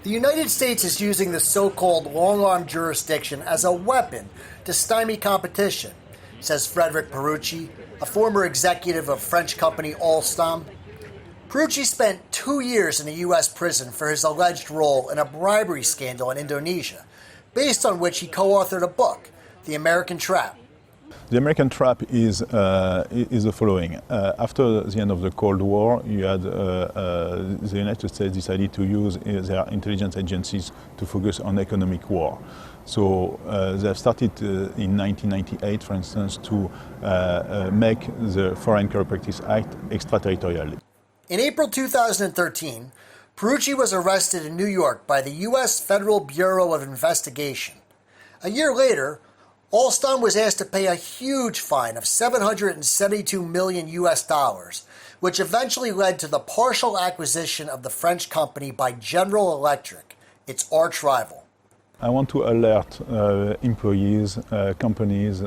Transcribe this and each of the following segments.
The United States is using the so-called long-arm jurisdiction as a weapon to stymie competition, says Frederic Pierucci, a former executive of French company Alstom. Pierucci spent 2 years in a U.S. prison for his alleged role in a bribery scandal in Indonesia, based on which he co-authored a book, The American Trap. The American trap is the following. After the end of the Cold War, you had the United States decided to use their intelligence agencies to focus on economic war. So they have started in 1998, for instance, to make the Foreign Corrupt Practice Act extraterritorial. In April 2013, Pierucci was arrested in New York by the U.S. Federal Bureau of Investigation. A year later, Alstom was asked to pay a huge fine of $772 million US, which eventually led to the partial acquisition of the French company by General Electric, its arch rival. I want to alert employees, companies,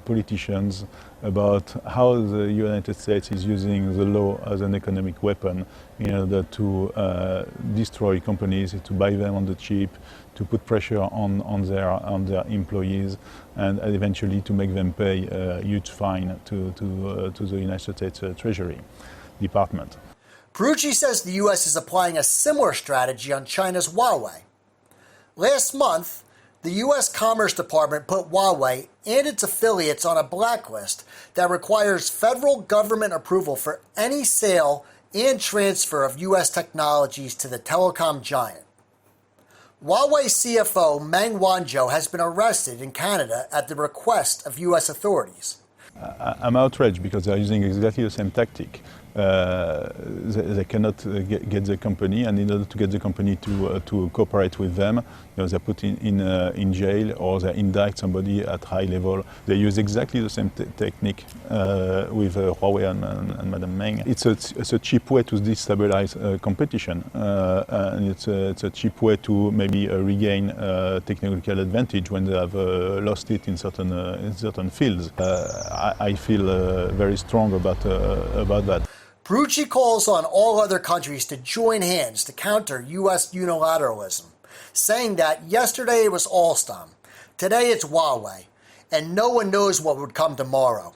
politicians about how the United States is using the law as an economic weapon in order to destroy companies, to buy them on the cheap, to put pressure on their employees, and eventually to make them pay a huge fine to the United States Treasury Department. Pierucci says the U.S. is applying a similar strategy on China's Huawei. Last month, the U.S. Commerce Department put Huawei and its affiliates on a blacklist that requires federal government approval for any sale and transfer of U.S. technologies to the telecom giant. Huawei CFO Meng Wanzhou has been arrested in Canada at the request of U.S. authorities. I'm outraged because they're using exactly the same tactic. They cannot get the company, and in order to get the company to cooperate with them, they're put in jail or they indict somebody at high level. They use exactly the same technique with Huawei and Madame Meng. It's a cheap way to destabilize competition, and it's a cheap way to maybe regain technological advantage when they have lost it in certain fields. I feel very strong about that. Pierucci calls on all other countries to join hands to counter U.S. unilateralism, saying that yesterday it was Alstom, today it's Huawei, and no one knows what would come tomorrow.